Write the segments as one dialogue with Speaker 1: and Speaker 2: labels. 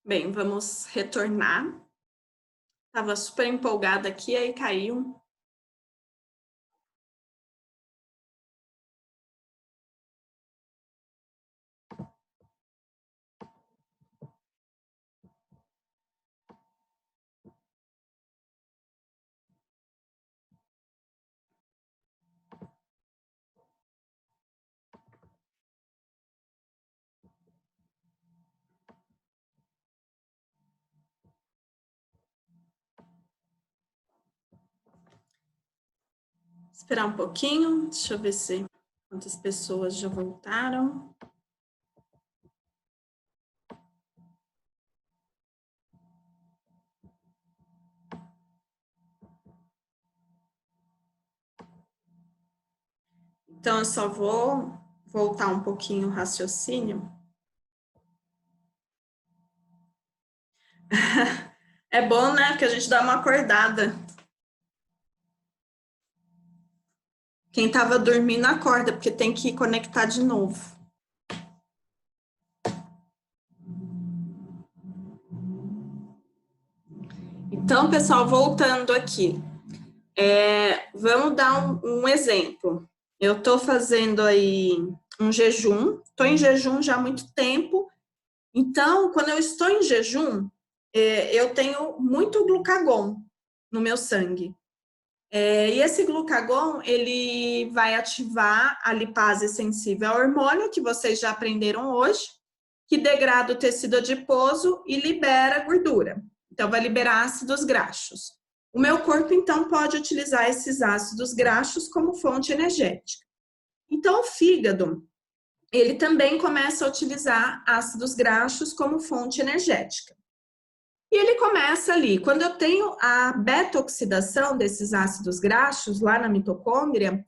Speaker 1: Bem, vamos retornar. Estava super empolgada aqui, aí caiu. Esperar um pouquinho, deixa eu ver se quantas pessoas já voltaram. Então, eu só vou voltar um pouquinho o raciocínio. É bom, né? Porque a gente dá uma acordada. Quem estava dormindo acorda, porque tem que conectar de novo. Então, pessoal, voltando aqui. Vamos dar um exemplo. Eu estou fazendo aí um jejum, estou em jejum já há muito tempo. Então, quando eu estou em jejum, eu tenho muito glucagon no meu sangue. E esse glucagon, ele vai ativar a lipase sensível ao hormônio, que vocês já aprenderam hoje, que degrada o tecido adiposo e libera gordura. Então, vai liberar ácidos graxos. O meu corpo, então, pode utilizar esses ácidos graxos como fonte energética. Então, o fígado, ele também começa a utilizar ácidos graxos como fonte energética. E ele começa ali, quando eu tenho a beta-oxidação desses ácidos graxos lá na mitocôndria,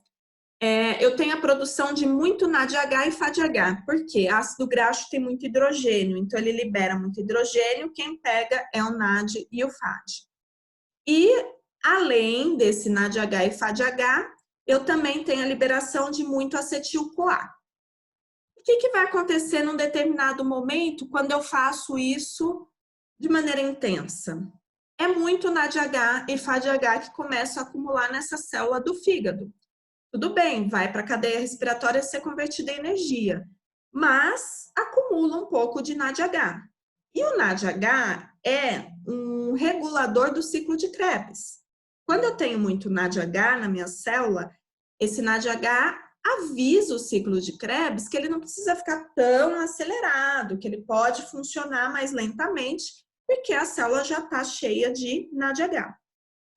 Speaker 1: eu tenho a produção de muito NADH e FADH. Por quê? Ácido graxo tem muito hidrogênio, então ele libera muito hidrogênio, quem pega é o NAD e o FAD. E além desse NADH e FADH, eu também tenho a liberação de muito acetil-CoA. O que vai acontecer num determinado momento quando eu faço isso de maneira intensa? É muito NADH e FADH que começam a acumular nessa célula do fígado. Tudo bem, vai para a cadeia respiratória ser convertida em energia, mas acumula um pouco de NADH. E o NADH é um regulador do ciclo de Krebs. Quando eu tenho muito NADH na minha célula, esse NADH avisa o ciclo de Krebs que ele não precisa ficar tão acelerado, que ele pode funcionar mais lentamente, porque a célula já está cheia de NADH.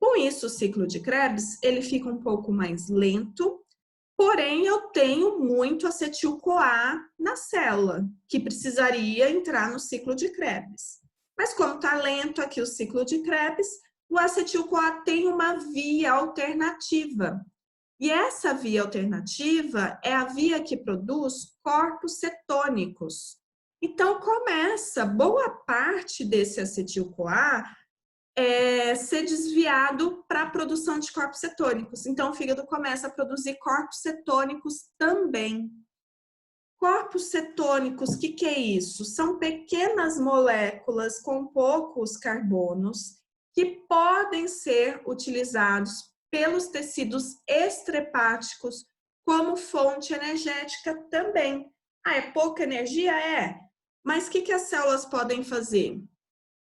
Speaker 1: Com isso, o ciclo de Krebs ele fica um pouco mais lento, porém eu tenho muito acetil-CoA na célula, que precisaria entrar no ciclo de Krebs. Mas como está lento aqui o ciclo de Krebs, o acetil-CoA tem uma via alternativa. E essa via alternativa é a via que produz corpos cetônicos. Então, começa boa parte desse acetil-CoA ser desviado para a produção de corpos cetônicos. Então, o fígado começa a produzir corpos cetônicos também. Corpos cetônicos, o que é isso? São pequenas moléculas com poucos carbonos que podem ser utilizados pelos tecidos estrepáticos como fonte energética também. É pouca energia? É. Mas o que as células podem fazer?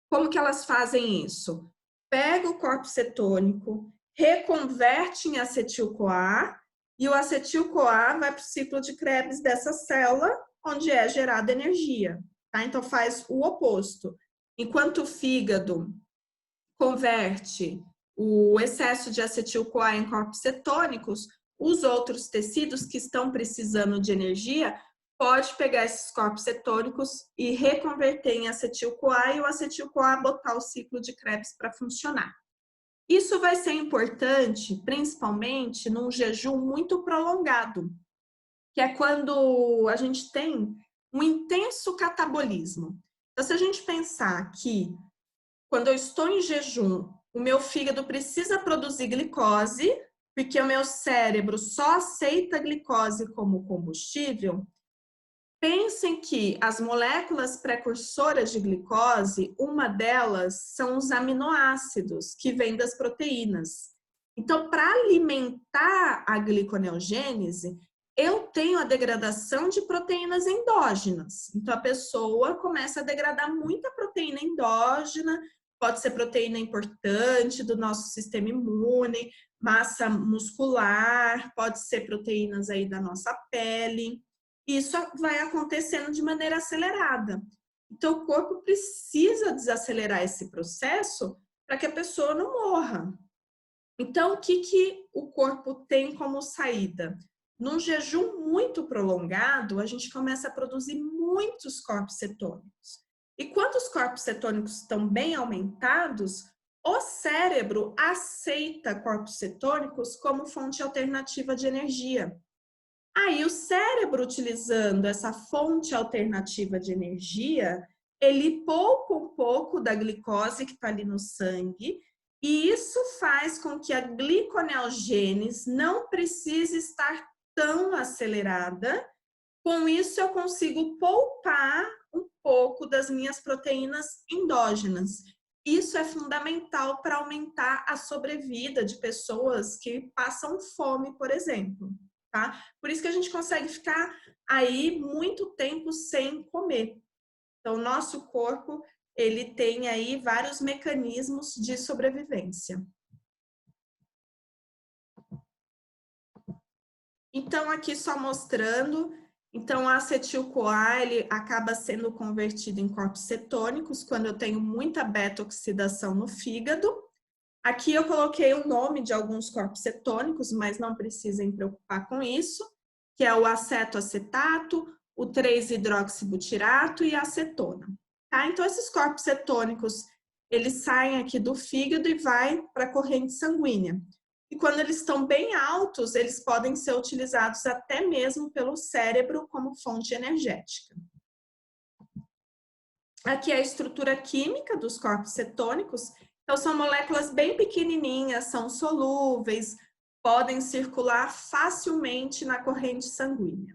Speaker 1: Como que elas fazem isso? Pega o corpo cetônico, reconverte em acetil-CoA e o acetil-CoA vai para o ciclo de Krebs dessa célula, onde é gerada energia. Tá? Então, faz o oposto. Enquanto o fígado converte o excesso de acetil-CoA em corpos cetônicos, os outros tecidos que estão precisando de energia pode pegar esses corpos cetônicos e reconverter em acetil-CoA e o acetil-CoA botar o ciclo de Krebs para funcionar. Isso vai ser importante, principalmente num jejum muito prolongado, que é quando a gente tem um intenso catabolismo. Então, se a gente pensar que quando eu estou em jejum, o meu fígado precisa produzir glicose, porque o meu cérebro só aceita glicose como combustível. Pensem que as moléculas precursoras de glicose, uma delas são os aminoácidos, que vêm das proteínas. Então, para alimentar a gliconeogênese, eu tenho a degradação de proteínas endógenas. Então, a pessoa começa a degradar muita proteína endógena, pode ser proteína importante do nosso sistema imune, massa muscular, pode ser proteínas aí da nossa pele. Isso vai acontecendo de maneira acelerada. Então, o corpo precisa desacelerar esse processo para que a pessoa não morra. Então, o que o corpo tem como saída? Num jejum muito prolongado, a gente começa a produzir muitos corpos cetônicos. E quando os corpos cetônicos estão bem aumentados, o cérebro aceita corpos cetônicos como fonte alternativa de energia. Aí o cérebro, utilizando essa fonte alternativa de energia, ele poupa um pouco da glicose que está ali no sangue, e isso faz com que a gliconeogênese não precise estar tão acelerada. Com isso, eu consigo poupar um pouco das minhas proteínas endógenas. Isso é fundamental para aumentar a sobrevida de pessoas que passam fome, por exemplo. Tá? Por isso que a gente consegue ficar aí muito tempo sem comer. Então, o nosso corpo, ele tem aí vários mecanismos de sobrevivência. Então, aqui só mostrando, então, a acetil-CoA, ele acaba sendo convertido em corpos cetônicos quando eu tenho muita beta-oxidação no fígado. Aqui eu coloquei o nome de alguns corpos cetônicos, mas não precisem preocupar com isso, que é o acetoacetato, o 3-hidroxibutirato e a acetona. Tá? Então, esses corpos cetônicos, eles saem aqui do fígado e vai para a corrente sanguínea. E quando eles estão bem altos, eles podem ser utilizados até mesmo pelo cérebro como fonte energética. Aqui é a estrutura química dos corpos cetônicos. Então, são moléculas bem pequenininhas, são solúveis, podem circular facilmente na corrente sanguínea.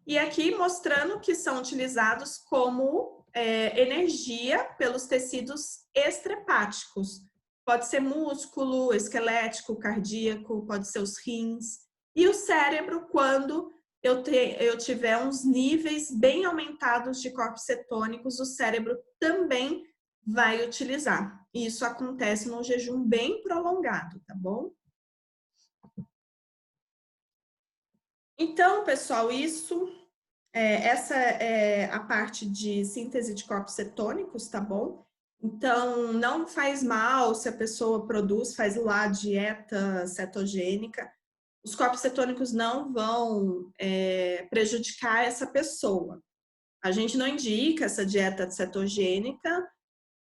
Speaker 1: E aqui mostrando que são utilizados como energia pelos tecidos extrahepáticos. Pode ser músculo, esquelético, cardíaco, pode ser os rins. E o cérebro, quando eu tiver uns níveis bem aumentados de corpos cetônicos, o cérebro também vai utilizar. E isso acontece num jejum bem prolongado, tá bom? Então, pessoal, essa é a parte de síntese de corpos cetônicos, tá bom? Então, não faz mal se a pessoa faz lá dieta cetogênica. Os corpos cetônicos não vão prejudicar essa pessoa. A gente não indica essa dieta cetogênica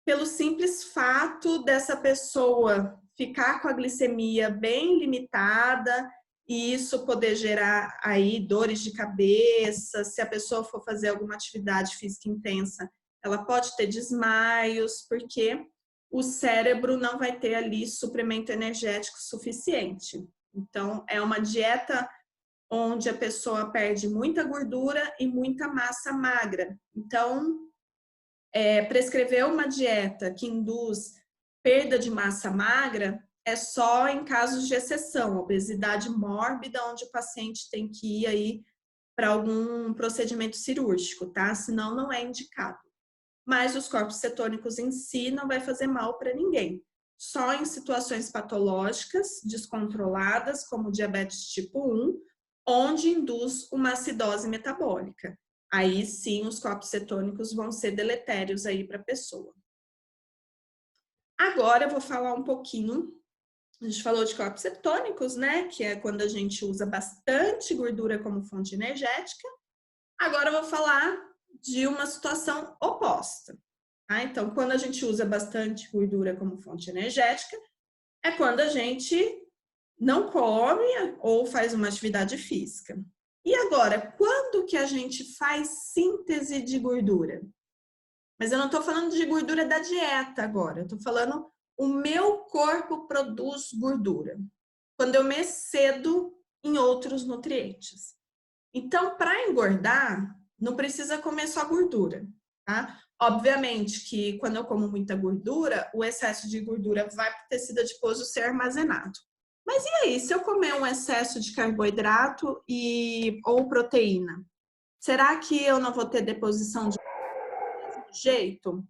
Speaker 1: pelo simples fato dessa pessoa ficar com a glicemia bem limitada e isso poder gerar aí dores de cabeça. Se a pessoa for fazer alguma atividade física intensa, ela pode ter desmaios, porque o cérebro não vai ter ali suplemento energético suficiente. Então, é uma dieta onde a pessoa perde muita gordura e muita massa magra. Então, prescrever uma dieta que induz perda de massa magra é só em casos de exceção, obesidade mórbida, onde o paciente tem que ir aí para algum procedimento cirúrgico, tá? Senão não é indicado. Mas os corpos cetônicos em si não vai fazer mal para ninguém. Só em situações patológicas descontroladas, como diabetes tipo 1, onde induz uma acidose metabólica. Aí sim os corpos cetônicos vão ser deletérios aí para a pessoa. Agora eu vou falar um pouquinho, a gente falou de corpos cetônicos, né? Que é quando a gente usa bastante gordura como fonte energética. Agora eu vou falar de uma situação oposta. Tá? Então, quando a gente usa bastante gordura como fonte energética, é quando a gente não come ou faz uma atividade física. E agora, quando que a gente faz síntese de gordura? Mas eu não estou falando de gordura da dieta agora, eu estou falando o meu corpo produz gordura. Quando eu me excedo em outros nutrientes. Então, para engordar, não precisa comer só gordura, tá? Obviamente que quando eu como muita gordura, o excesso de gordura vai para o tecido adiposo ser armazenado. Mas e aí, se eu comer um excesso de carboidrato ou proteína, será que eu não vou ter deposição de jeito?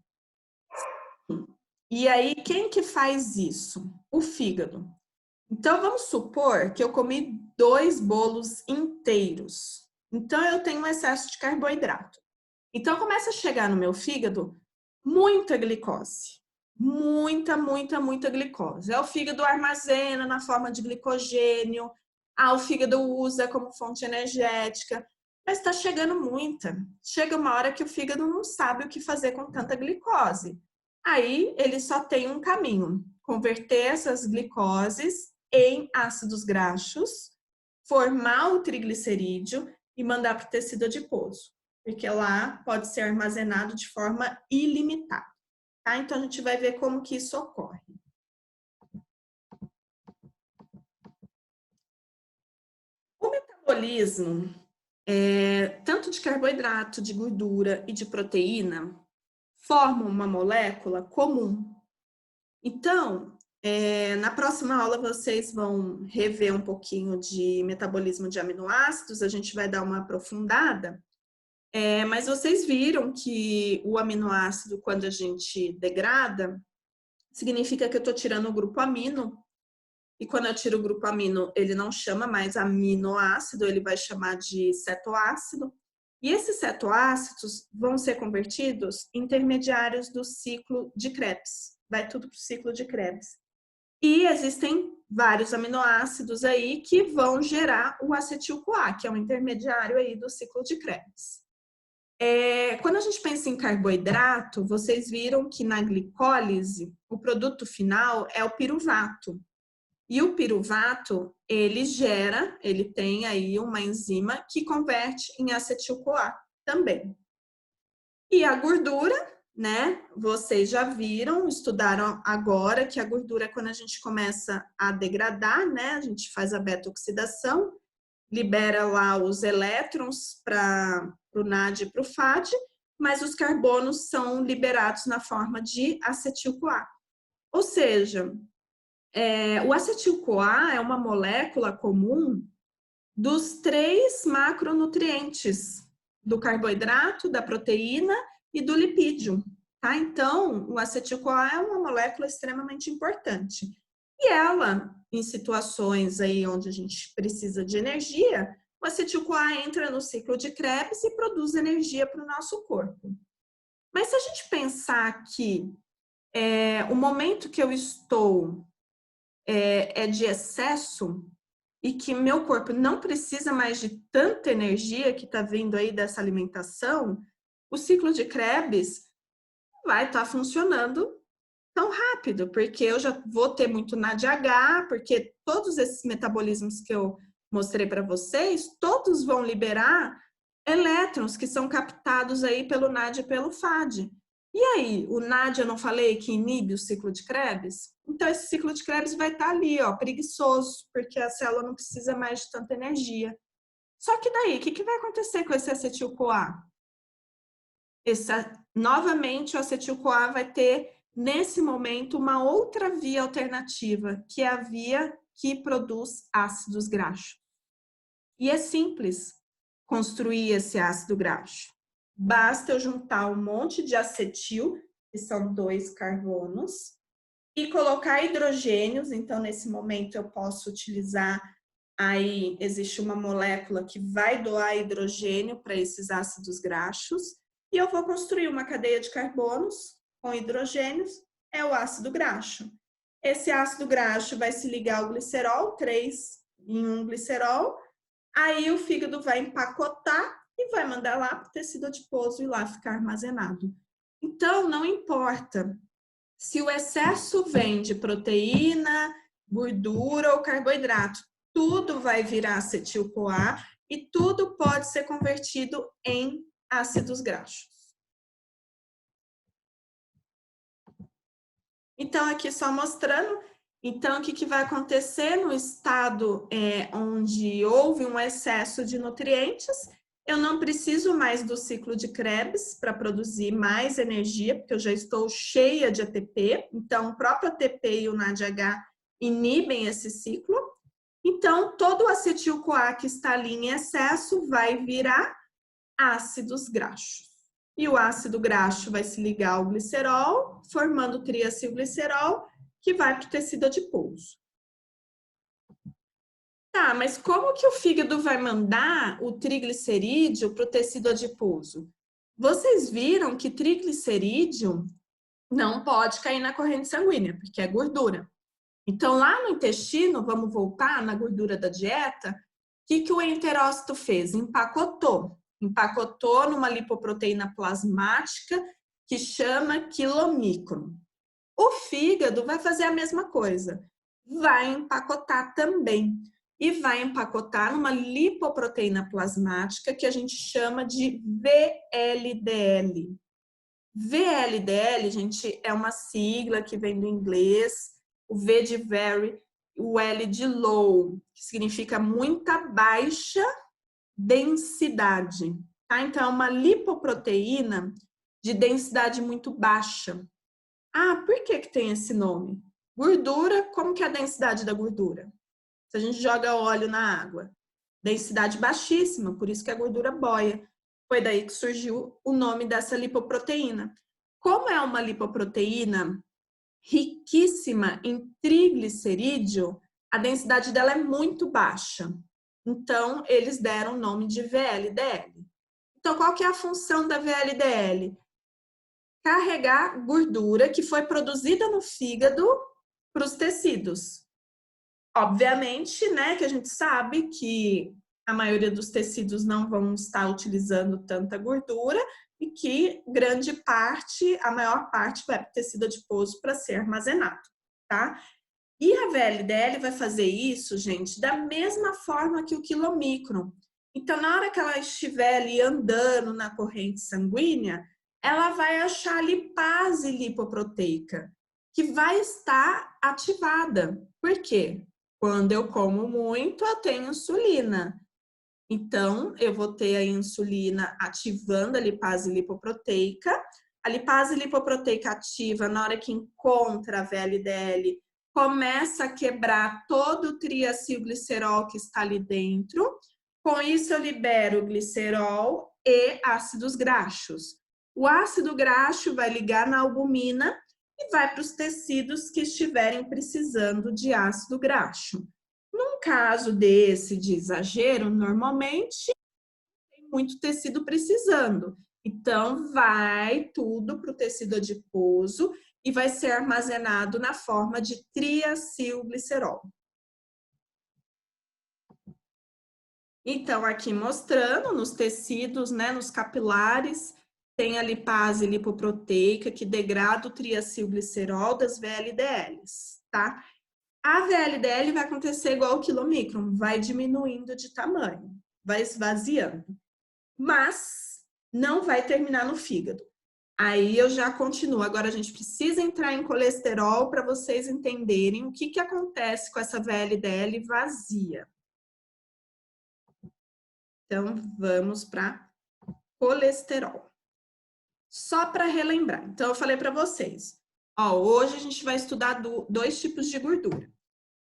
Speaker 1: E aí, quem que faz isso? O fígado. Então, vamos supor que eu comi 2 bolos inteiros. Então, eu tenho um excesso de carboidrato. Então, começa a chegar no meu fígado muita glicose. Muita glicose. O fígado armazena na forma de glicogênio. O fígado usa como fonte energética. Mas está chegando muita. Chega uma hora que o fígado não sabe o que fazer com tanta glicose. Aí, ele só tem um caminho. Converter essas glicoses em ácidos graxos, formar o triglicerídeo e mandar para o tecido adiposo, porque lá pode ser armazenado de forma ilimitada, tá? Então, a gente vai ver como que isso ocorre. O metabolismo, tanto de carboidrato, de gordura e de proteína, formam uma molécula comum. Então, na próxima aula vocês vão rever um pouquinho de metabolismo de aminoácidos, a gente vai dar uma aprofundada, mas vocês viram que o aminoácido, quando a gente degrada, significa que eu estou tirando o grupo amino, e quando eu tiro o grupo amino, ele não chama mais aminoácido, ele vai chamar de cetoácido, e esses cetoácidos vão ser convertidos em intermediários do ciclo de Krebs, vai tudo para o ciclo de Krebs. E existem vários aminoácidos aí que vão gerar o acetil-CoA, que é um intermediário aí do ciclo de Krebs. Quando a gente pensa em carboidrato, vocês viram que na glicólise, o produto final é o piruvato. E o piruvato, ele tem aí uma enzima que converte em acetil-CoA também. E a gordura, né? Vocês já viram, estudaram agora que a gordura, quando a gente começa a degradar, né? A gente faz a beta-oxidação, libera lá os elétrons para o NAD e para o FAD, mas os carbonos são liberados na forma de acetil-CoA. Ou seja, o acetil-CoA é uma molécula comum dos 3 macronutrientes, do carboidrato, da proteína e do lipídio, tá? Então, o acetil-CoA é uma molécula extremamente importante. E ela, em situações aí onde a gente precisa de energia, o acetil-CoA entra no ciclo de Krebs e produz energia para o nosso corpo. Mas se a gente pensar que o momento que eu estou é de excesso e que meu corpo não precisa mais de tanta energia que está vindo aí dessa alimentação, o ciclo de Krebs vai estar funcionando tão rápido, porque eu já vou ter muito NADH, porque todos esses metabolismos que eu mostrei para vocês, todos vão liberar elétrons que são captados aí pelo NAD e pelo FAD. E aí, o NAD eu não falei que inibe o ciclo de Krebs? Então, esse ciclo de Krebs vai estar ali, ó, preguiçoso, porque a célula não precisa mais de tanta energia. Só que daí, o que vai acontecer com esse acetil-CoA? Novamente, o acetil-CoA vai ter, nesse momento, uma outra via alternativa, que é a via que produz ácidos graxos. E é simples construir esse ácido graxo. Basta eu juntar um monte de acetil, que são 2 carbonos, e colocar hidrogênios. Então, nesse momento, eu posso utilizar, aí existe uma molécula que vai doar hidrogênio para esses ácidos graxos, e eu vou construir uma cadeia de carbonos com hidrogênios, é o ácido graxo. Esse ácido graxo vai se ligar ao glicerol, 3 em 1 glicerol, aí o fígado vai empacotar e vai mandar lá para o tecido adiposo e lá ficar armazenado. Então, não importa se o excesso vem de proteína, gordura ou carboidrato, tudo vai virar acetil-CoA e tudo pode ser convertido em ácidos graxos. Então, aqui só mostrando Então, o que vai acontecer no estado onde houve um excesso de nutrientes? Eu não preciso mais do ciclo de Krebs para produzir mais energia, porque eu já estou cheia de ATP. Então, o próprio ATP e o NADH inibem esse ciclo. Então, todo o acetil-CoA que está ali em excesso vai virar ácidos graxos. E o ácido graxo vai se ligar ao glicerol, formando triacilglicerol, que vai para o tecido adiposo. Tá, mas como que o fígado vai mandar o triglicerídeo para o tecido adiposo? Vocês viram que triglicerídeo não pode cair na corrente sanguínea, porque é gordura. Então, lá no intestino, vamos voltar na gordura da dieta, o que o enterócito fez? Empacotou numa lipoproteína plasmática que chama quilomicron. O fígado vai fazer a mesma coisa, vai empacotar também. E vai empacotar numa lipoproteína plasmática que a gente chama de VLDL. VLDL, gente, é uma sigla que vem do inglês, o V de very, o L de low, que significa muita baixa densidade, tá? Então, é uma lipoproteína de densidade muito baixa. Ah, por que tem esse nome? Gordura, como que é a densidade da gordura? Se a gente joga óleo na água, densidade baixíssima, por isso que a gordura boia. Foi daí que surgiu o nome dessa lipoproteína. Como é uma lipoproteína riquíssima em triglicerídeo, a densidade dela é muito baixa. Então, eles deram o nome de VLDL. Então, qual que é a função da VLDL? Carregar gordura que foi produzida no fígado para os tecidos. Obviamente, né, que a gente sabe que a maioria dos tecidos não vão estar utilizando tanta gordura e que grande parte, a maior parte, vai para o tecido adiposo para ser armazenado, tá? E a VLDL vai fazer isso, gente, da mesma forma que o quilomicron. Então, na hora que ela estiver ali andando na corrente sanguínea, ela vai achar a lipase lipoproteica, que vai estar ativada. Por quê? Quando eu como muito, eu tenho insulina. Então, eu vou ter a insulina ativando a lipase lipoproteica. A lipase lipoproteica ativa, na hora que encontra a VLDL, começa a quebrar todo o triacilglicerol que está ali dentro. Com isso, eu libero glicerol e ácidos graxos. O ácido graxo vai ligar na albumina e vai para os tecidos que estiverem precisando de ácido graxo. Num caso desse de exagero, normalmente tem muito tecido precisando. Então, vai tudo para o tecido adiposo e vai ser armazenado na forma de triacilglicerol. Então, aqui mostrando nos tecidos, né, nos capilares, tem a lipase lipoproteica que degrada o triacilglicerol das VLDLs, tá? A VLDL vai acontecer igual o quilomicron, vai diminuindo de tamanho, vai esvaziando, mas não vai terminar no fígado. Aí eu já continuo. Agora a gente precisa entrar em colesterol para vocês entenderem o que acontece com essa VLDL vazia. Então, vamos para colesterol. Só para relembrar. Então, eu falei para vocês. Ó, hoje a gente vai estudar dois tipos de gordura.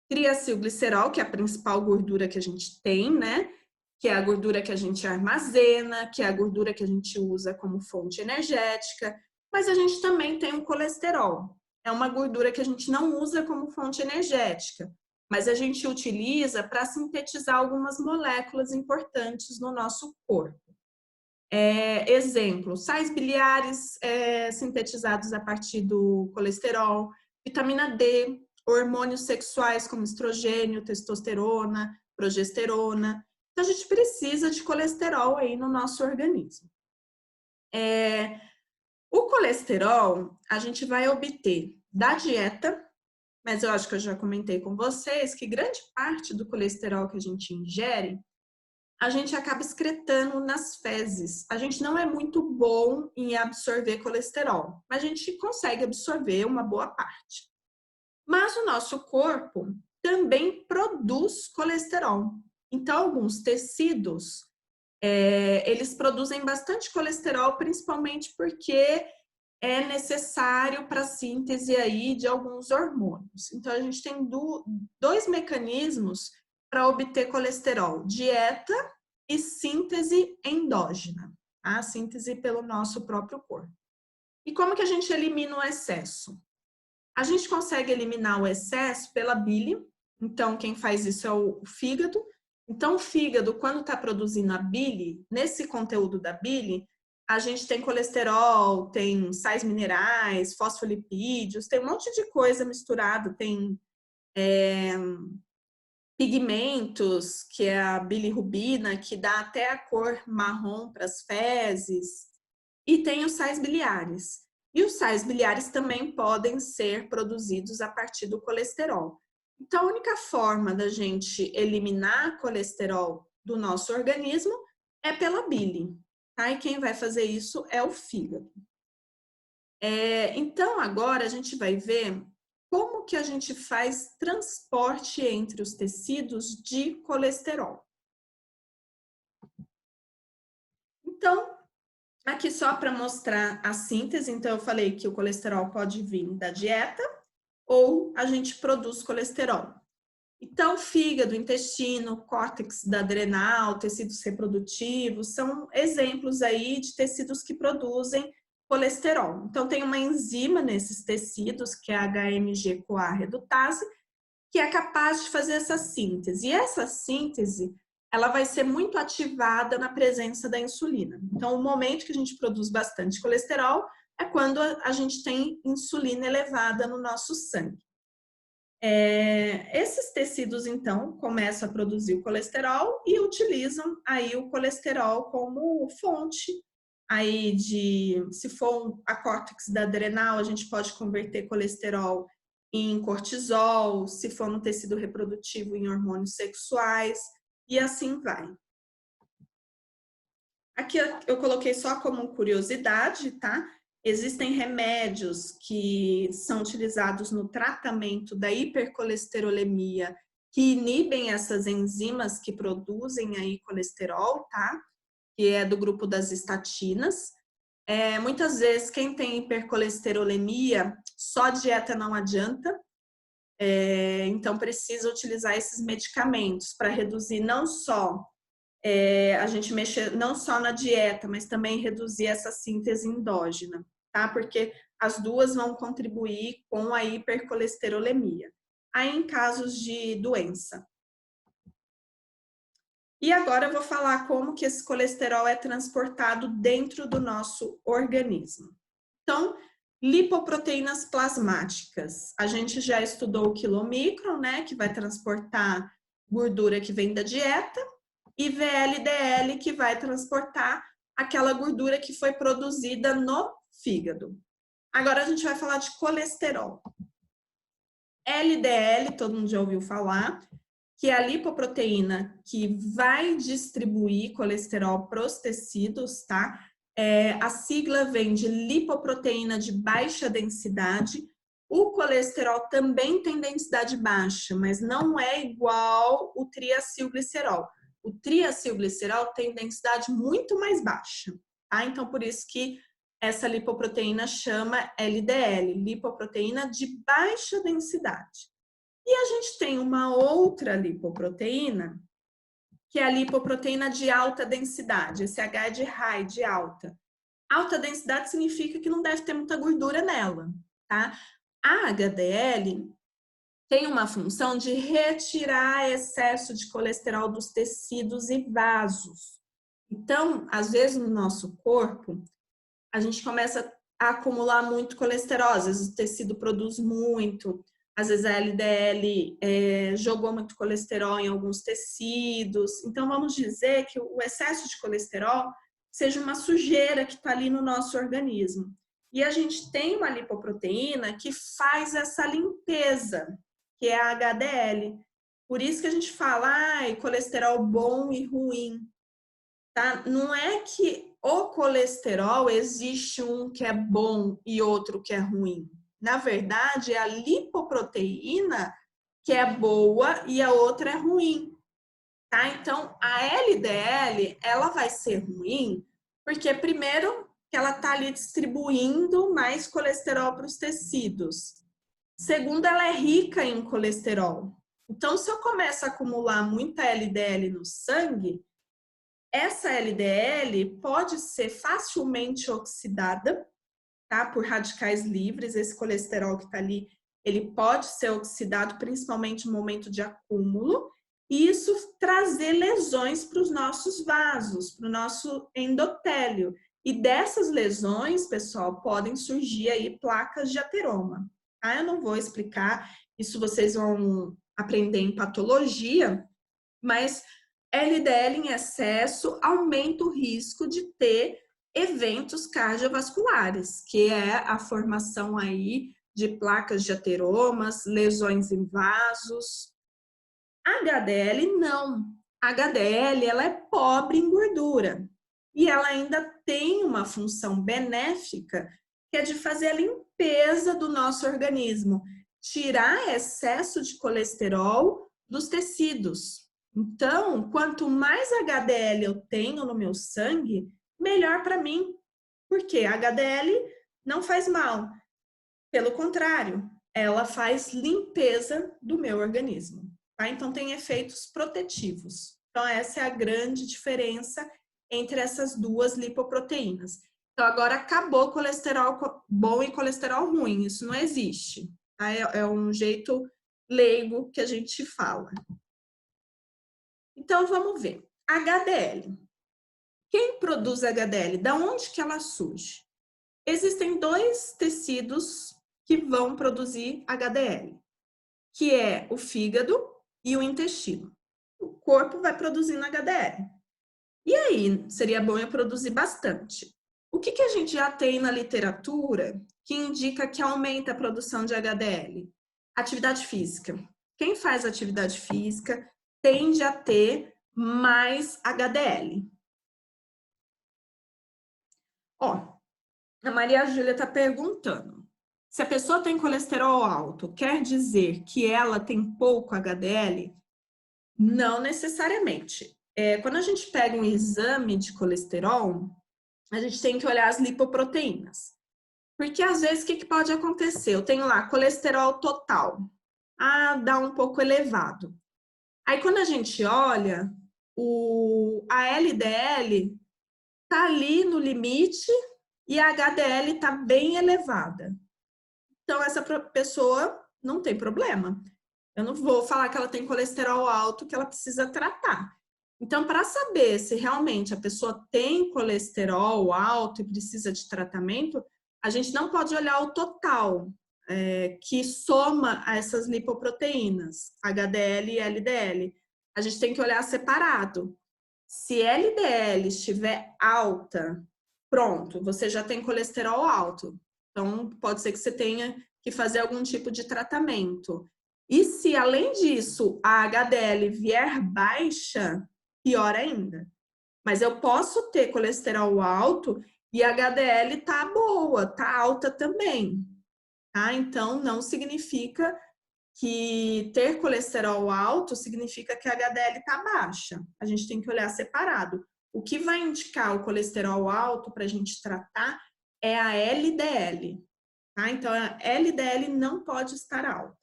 Speaker 1: Triacilglicerol, que é a principal gordura que a gente tem, né? Que é a gordura que a gente armazena, que é a gordura que a gente usa como fonte energética. Mas a gente também tem o colesterol. É uma gordura que a gente não usa como fonte energética, mas a gente utiliza para sintetizar algumas moléculas importantes no nosso corpo. Exemplo, sais biliares sintetizados a partir do colesterol, vitamina D, hormônios sexuais como estrogênio, testosterona, progesterona. Então, a gente precisa de colesterol aí no nosso organismo. O colesterol, a gente vai obter da dieta, mas eu acho que eu já comentei com vocês que grande parte do colesterol que a gente ingere, a gente acaba excretando nas fezes. A gente não é muito bom em absorver colesterol, mas a gente consegue absorver uma boa parte. Mas o nosso corpo também produz colesterol. Então, alguns tecidos, eles produzem bastante colesterol, principalmente porque é necessário para a síntese aí de alguns hormônios. Então, a gente tem dois mecanismos para obter colesterol: dieta e síntese endógena, a síntese pelo nosso próprio corpo. E como que a gente elimina o excesso? A gente consegue eliminar o excesso pela bile, então quem faz isso é o fígado. Então, o fígado, quando está produzindo a bile, nesse conteúdo da bile, a gente tem colesterol, tem sais minerais, fosfolipídios, tem um monte de coisa misturado, tem pigmentos, que é a bilirrubina, que dá até a cor marrom para as fezes, e tem os sais biliares. E os sais biliares também podem ser produzidos a partir do colesterol. Então, a única forma da gente eliminar colesterol do nosso organismo é pela bile, tá? E quem vai fazer isso é o fígado. Então, agora a gente vai ver como que a gente faz transporte entre os tecidos de colesterol. Então, aqui só para mostrar a síntese, então eu falei que o colesterol pode vir da dieta ou a gente produz colesterol. Então, fígado, intestino, córtex da adrenal, tecidos reprodutivos, são exemplos aí de tecidos que produzem colesterol. Então, tem uma enzima nesses tecidos, que é a HMG-CoA redutase, que é capaz de fazer essa síntese. E essa síntese, ela vai ser muito ativada na presença da insulina. Então, o momento que a gente produz bastante colesterol é quando a gente tem insulina elevada no nosso sangue. Esses tecidos, então, começam a produzir o colesterol e utilizam aí o colesterol como fonte aí se for a córtex da adrenal, a gente pode converter colesterol em cortisol, se for no tecido reprodutivo, em hormônios sexuais, e assim vai. Aqui eu coloquei só como curiosidade, tá? Existem remédios que são utilizados no tratamento da hipercolesterolemia que inibem essas enzimas que produzem aí colesterol, tá? Que é do grupo das estatinas. Muitas vezes, quem tem hipercolesterolemia, só dieta não adianta. Então, precisa utilizar esses medicamentos para reduzir não só a gente mexer não só na dieta, mas também reduzir essa síntese endógena, tá? Porque as duas vão contribuir com a hipercolesterolemia. Aí, em casos de doença. E agora eu vou falar como que esse colesterol é transportado dentro do nosso organismo. Então, lipoproteínas plasmáticas. A gente já estudou o quilomicron, né, que vai transportar gordura que vem da dieta, e VLDL, que vai transportar aquela gordura que foi produzida no fígado. Agora a gente vai falar de colesterol. LDL, todo mundo já ouviu falar, que é a lipoproteína que vai distribuir colesterol para os tecidos, tá? A sigla vem de lipoproteína de baixa densidade. O colesterol também tem densidade baixa, mas não é igual o triacilglicerol. O triacilglicerol tem densidade muito mais baixa, tá? Então, por isso que essa lipoproteína chama LDL, lipoproteína de baixa densidade. E a gente tem uma outra lipoproteína, que é a lipoproteína de alta densidade. Esse H é de high, de alta. Alta densidade significa que não deve ter muita gordura nela, tá? A HDL tem uma função de retirar excesso de colesterol dos tecidos e vasos. Então, às vezes no nosso corpo, a gente começa a acumular muito colesterol, às vezes o tecido produz muito, às vezes a LDL jogou muito colesterol em alguns tecidos. Então, vamos dizer que o excesso de colesterol seja uma sujeira que está ali no nosso organismo. E a gente tem uma lipoproteína que faz essa limpeza, que é a HDL. Por isso que a gente fala, colesterol bom e ruim. Tá? Não é que o colesterol existe um que é bom e outro que é ruim. Na verdade, é a lipoproteína que é boa e a outra é ruim, tá? Então, a LDL, ela vai ser ruim porque, primeiro, que ela tá ali distribuindo mais colesterol para os tecidos. Segundo, ela é rica em colesterol. Então, se eu começo a acumular muita LDL no sangue, essa LDL pode ser facilmente oxidada, tá? Por radicais livres. Esse colesterol que está ali, ele pode ser oxidado, principalmente no momento de acúmulo, e isso trazer lesões para os nossos vasos, para o nosso endotélio. E dessas lesões, pessoal, podem surgir aí placas de ateroma. Tá? Eu não vou explicar, isso vocês vão aprender em patologia, mas LDL em excesso aumenta o risco de ter eventos cardiovasculares, que é a formação aí de placas de ateromas, lesões em vasos. HDL não. HDL ela é pobre em gordura e ela ainda tem uma função benéfica que é de fazer a limpeza do nosso organismo, tirar excesso de colesterol dos tecidos. Então, quanto mais HDL eu tenho no meu sangue, melhor para mim. Porque a HDL não faz mal. Pelo contrário, ela faz limpeza do meu organismo. Tá? Então, tem efeitos protetivos. Então, essa é a grande diferença entre essas duas lipoproteínas. Então, agora acabou colesterol bom e colesterol ruim. Isso não existe. Tá? É um jeito leigo que a gente fala. Então, vamos ver. HDL. Quem produz HDL? Da onde que ela surge? Existem dois tecidos que vão produzir HDL, que é o fígado e o intestino. O corpo vai produzindo HDL. E aí, seria bom eu produzir bastante. O que a gente já tem na literatura que indica que aumenta a produção de HDL? Atividade física. Quem faz atividade física tende a ter mais HDL. Ó, a Maria Júlia está perguntando: se a pessoa tem colesterol alto, quer dizer que ela tem pouco HDL? Não necessariamente. Quando a gente pega um exame de colesterol, a gente tem que olhar as lipoproteínas. Porque às vezes o que pode acontecer? Eu tenho lá colesterol total. Dá um pouco elevado. Aí quando a gente olha, a LDL tá ali no limite e a HDL está bem elevada. Então, essa pessoa não tem problema. Eu não vou falar que ela tem colesterol alto, que ela precisa tratar. Então, para saber se realmente a pessoa tem colesterol alto e precisa de tratamento, a gente não pode olhar o total, que soma a essas lipoproteínas, HDL e LDL. A gente tem que olhar separado. Se LDL estiver alta, pronto, você já tem colesterol alto. Então, pode ser que você tenha que fazer algum tipo de tratamento. E se, além disso, a HDL vier baixa, pior ainda. Mas eu posso ter colesterol alto e a HDL tá boa, tá alta também. Tá? Então, não significa que ter colesterol alto significa que a HDL está baixa. A gente tem que olhar separado. O que vai indicar o colesterol alto para a gente tratar é a LDL. Tá? Então, a LDL não pode estar alta.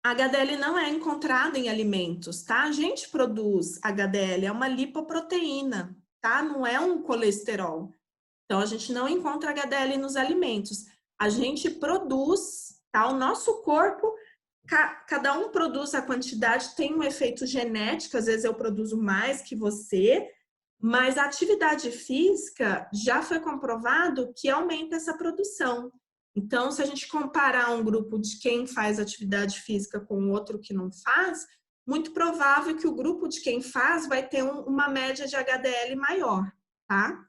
Speaker 1: A HDL não é encontrada em alimentos, tá? A gente produz HDL, é uma lipoproteína, tá? Não é um colesterol. Então, a gente não encontra HDL nos alimentos. A gente produz, tá? O nosso corpo, cada um produz a quantidade, tem um efeito genético, às vezes eu produzo mais que você, mas a atividade física já foi comprovado que aumenta essa produção. Então, se a gente comparar um grupo de quem faz atividade física com outro que não faz, muito provável que o grupo de quem faz vai ter uma média de HDL maior, tá?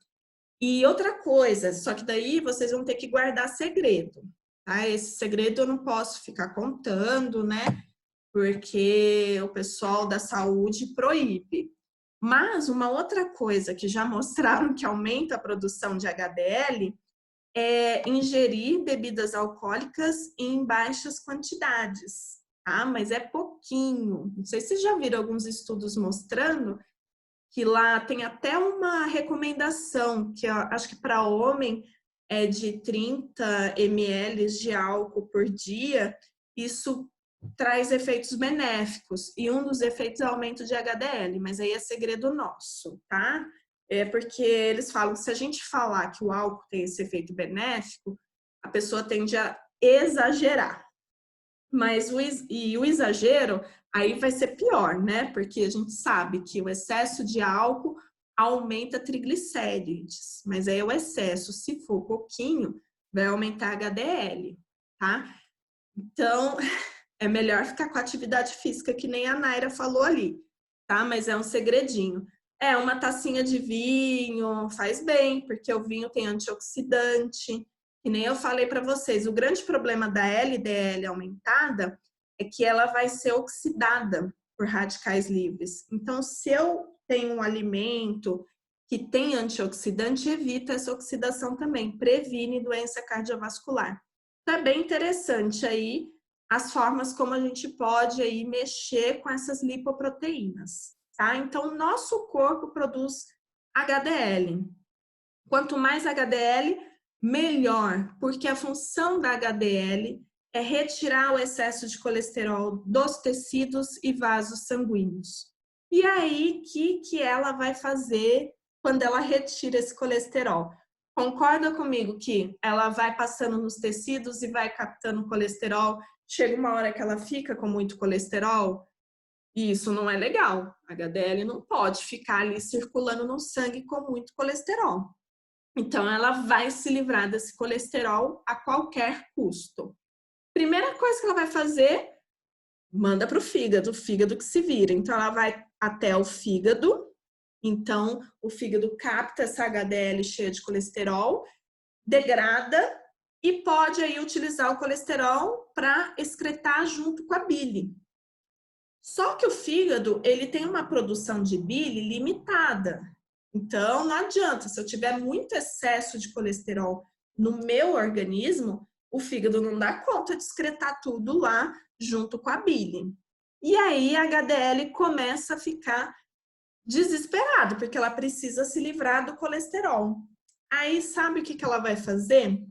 Speaker 1: E outra coisa, só que daí vocês vão ter que guardar segredo, tá? Esse segredo eu não posso ficar contando, né? Porque o pessoal da saúde proíbe. Mas uma outra coisa que já mostraram que aumenta a produção de HDL é ingerir bebidas alcoólicas em baixas quantidades, tá? Mas é pouquinho. Não sei se vocês já viram alguns estudos mostrando que lá tem até uma recomendação, que eu acho que para homem é de 30 ml de álcool por dia, isso traz efeitos benéficos, e um dos efeitos é o aumento de HDL, mas aí é segredo nosso, tá? É porque eles falam que se a gente falar que o álcool tem esse efeito benéfico, a pessoa tende a exagerar. Mas o exagero aí vai ser pior, né? Porque a gente sabe que o excesso de álcool aumenta triglicérides, mas aí o excesso, se for pouquinho, vai aumentar HDL, tá? Então, é melhor ficar com a atividade física, que nem a Naira falou ali, tá? Mas é um segredinho. É, uma tacinha de vinho faz bem, porque o vinho tem antioxidante, que nem eu falei para vocês. O grande problema da LDL aumentada é que ela vai ser oxidada por radicais livres. Então, se eu tenho um alimento que tem antioxidante, evita essa oxidação também, previne doença cardiovascular. Então, é bem interessante aí as formas como a gente pode aí mexer com essas lipoproteínas, tá? Então, o nosso corpo produz HDL. Quanto mais HDL, melhor, porque a função da HDL é retirar o excesso de colesterol dos tecidos e vasos sanguíneos. E aí, o que ela vai fazer quando ela retira esse colesterol? Concorda comigo que ela vai passando nos tecidos e vai captando colesterol? Chega uma hora que ela fica com muito colesterol? E isso não é legal. A HDL não pode ficar ali circulando no sangue com muito colesterol. Então, ela vai se livrar desse colesterol a qualquer custo. Primeira coisa que ela vai fazer, manda para o fígado que se vira. Então, ela vai até o fígado. Então, o fígado capta essa HDL cheia de colesterol, degrada e pode aí utilizar o colesterol para excretar junto com a bile. Só que o fígado, ele tem uma produção de bile limitada. Então, não adianta, se eu tiver muito excesso de colesterol no meu organismo, o fígado não dá conta de excretar tudo lá junto com a bile. E aí a HDL começa a ficar desesperado, porque ela precisa se livrar do colesterol. Aí, sabe o que ela vai fazer?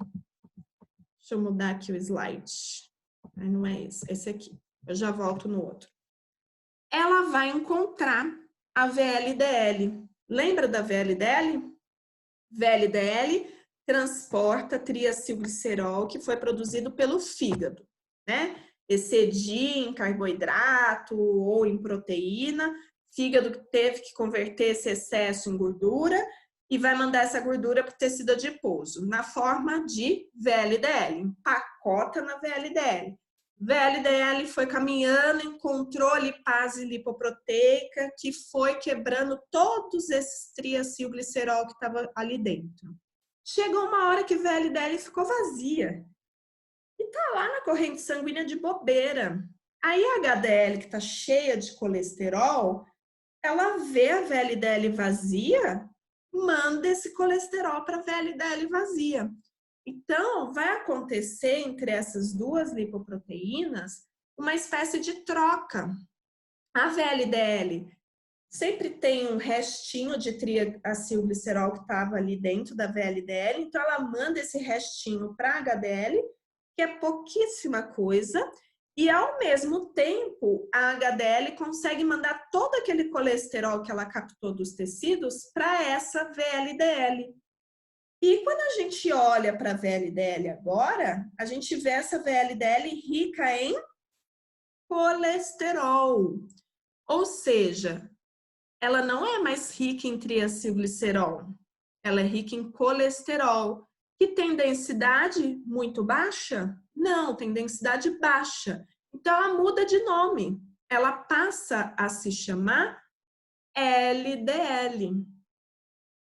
Speaker 1: Deixa eu mudar aqui o slide. Não é esse aqui. Eu já volto no outro. Ela vai encontrar a VLDL. Lembra da VLDL? VLDL transporta triacilglicerol, que foi produzido pelo fígado, né? Excedi em carboidrato ou em proteína, fígado que teve que converter esse excesso em gordura e vai mandar essa gordura para o tecido adiposo, na forma de VLDL, empacota na VLDL. VLDL foi caminhando, encontrou lipase lipoproteica, que foi quebrando todos esses triacilglicerol que estava ali dentro. Chegou uma hora que VLDL ficou vazia. E tá lá na corrente sanguínea de bobeira. Aí a HDL, que está cheia de colesterol, ela vê a VLDL vazia, manda esse colesterol para a VLDL vazia. Então, vai acontecer entre essas duas lipoproteínas uma espécie de troca. A VLDL sempre tem um restinho de triacilglicerol que estava ali dentro da VLDL, então ela manda esse restinho para a HDL, que é pouquíssima coisa, e ao mesmo tempo a HDL consegue mandar todo aquele colesterol que ela captou dos tecidos para essa VLDL. E quando a gente olha para a VLDL agora, a gente vê essa VLDL rica em colesterol. Ou seja, ela não é mais rica em triacilglicerol, ela é rica em colesterol. Que tem densidade muito baixa? Não, tem densidade baixa. Então, ela muda de nome. Ela passa a se chamar LDL.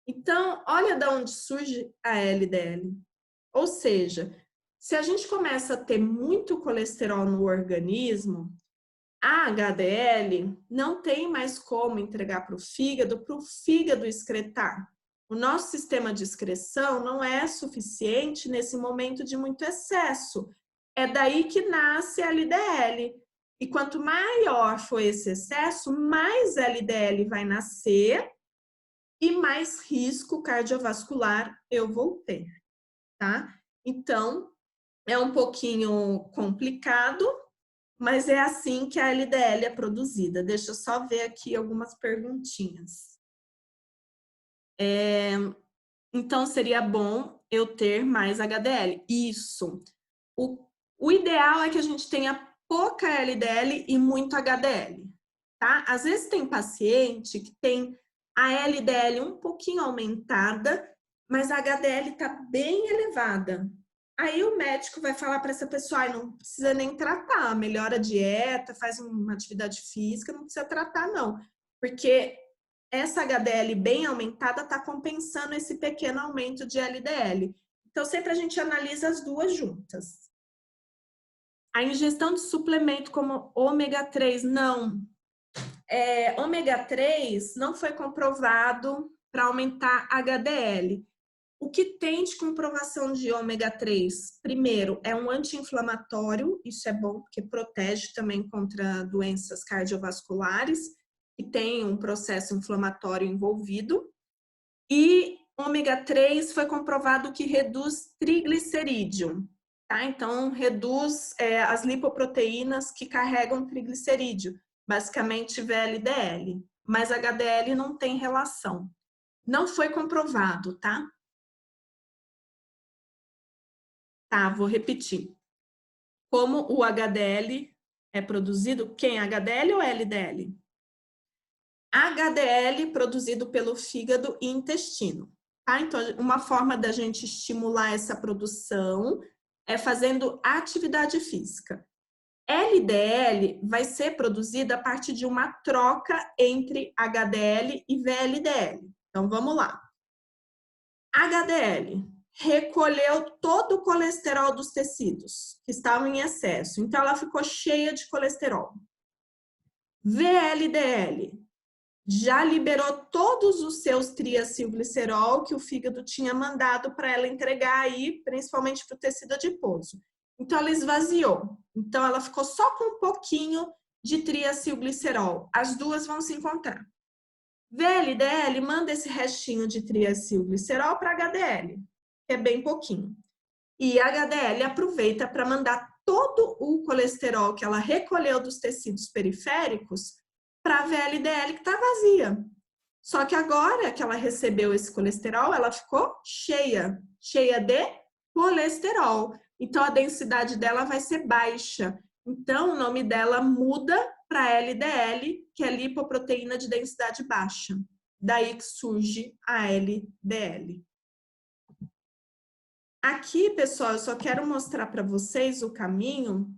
Speaker 1: Então, olha de onde surge a LDL. Ou seja, se a gente começa a ter muito colesterol no organismo, A HDL não tem mais como entregar para o fígado excretar. O nosso sistema de excreção não é suficiente nesse momento de muito excesso. É daí que nasce a LDL. E quanto maior for esse excesso, mais LDL vai nascer e mais risco cardiovascular eu vou ter, tá? Então, é um pouquinho complicado, mas é assim que a LDL é produzida. Deixa eu só ver aqui algumas perguntinhas. Então, seria bom eu ter mais HDL. Isso. O ideal é que a gente tenha pouca LDL e muito HDL, tá? Às vezes tem paciente que tem a LDL um pouquinho aumentada, mas a HDL está bem elevada. Aí o médico vai falar para essa pessoa, ah, não precisa nem tratar, melhora a dieta, faz uma atividade física, não precisa tratar não, porque essa HDL bem aumentada está compensando esse pequeno aumento de LDL. Então, sempre a gente analisa as duas juntas. A ingestão de suplemento como ômega 3, não. Ômega 3 não foi comprovado para aumentar HDL. O que tem de comprovação de ômega 3? Primeiro, é um anti-inflamatório, isso é bom, porque protege também contra doenças cardiovasculares, e tem um processo inflamatório envolvido. E ômega 3 foi comprovado que reduz triglicerídeo, tá? Então, reduz as lipoproteínas que carregam triglicerídeo, basicamente VLDL, mas HDL não tem relação. Não foi comprovado, tá? Tá, vou repetir. Como o HDL é produzido, quem? HDL ou LDL? HDL produzido pelo fígado e intestino. Tá? Então, uma forma da gente estimular essa produção é fazendo atividade física. LDL vai ser produzida a partir de uma troca entre HDL e VLDL. Então, vamos lá. HDL recolheu todo o colesterol dos tecidos que estavam em excesso. Então, ela ficou cheia de colesterol. VLDL já liberou todos os seus triacilglicerol que o fígado tinha mandado para ela entregar aí, principalmente para o tecido adiposo. Então, ela esvaziou. Então, ela ficou só com um pouquinho de triacilglicerol. As duas vão se encontrar. VLDL manda esse restinho de triacilglicerol para HDL, que é bem pouquinho. E a HDL aproveita para mandar todo o colesterol que ela recolheu dos tecidos periféricos para a VLDL que está vazia. Só que agora que ela recebeu esse colesterol, ela ficou cheia de colesterol. Então a densidade dela vai ser baixa. Então o nome dela muda para LDL, que é lipoproteína de densidade baixa. Daí que surge a LDL. Aqui, pessoal, eu só quero mostrar para vocês o caminho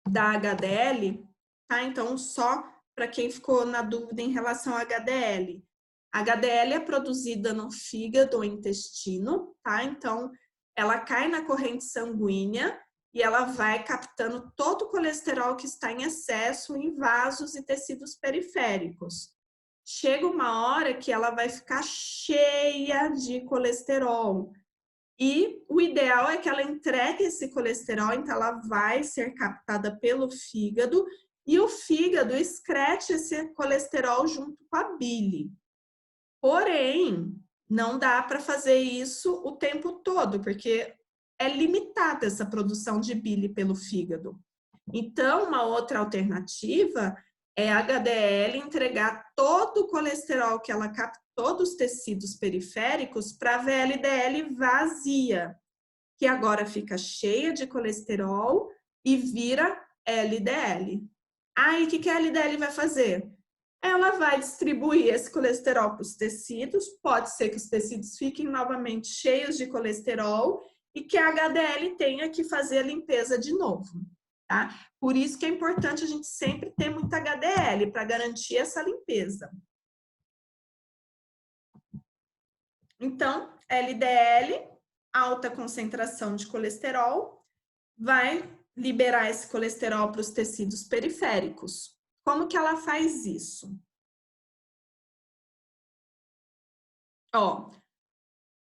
Speaker 1: da HDL, tá? Então, só para quem ficou na dúvida em relação à HDL. A HDL é produzida no fígado ou intestino, tá? Então, ela cai na corrente sanguínea e ela vai captando todo o colesterol que está em excesso em vasos e tecidos periféricos. Chega uma hora que ela vai ficar cheia de colesterol. E o ideal é que ela entregue esse colesterol, então ela vai ser captada pelo fígado e o fígado excrete esse colesterol junto com a bile. Porém, não dá para fazer isso o tempo todo, porque é limitada essa produção de bile pelo fígado. Então, uma outra alternativa é a HDL entregar todo o colesterol que ela captou dos tecidos periféricos para a VLDL vazia, que agora fica cheia de colesterol e vira LDL. Aí, o que a LDL vai fazer? Ela vai distribuir esse colesterol para os tecidos, pode ser que os tecidos fiquem novamente cheios de colesterol e que a HDL tenha que fazer a limpeza de novo. Tá? Por isso que é importante a gente sempre ter muita HDL para garantir essa limpeza. Então, LDL, alta concentração de colesterol, vai liberar esse colesterol para os tecidos periféricos. Como que ela faz isso? Ó,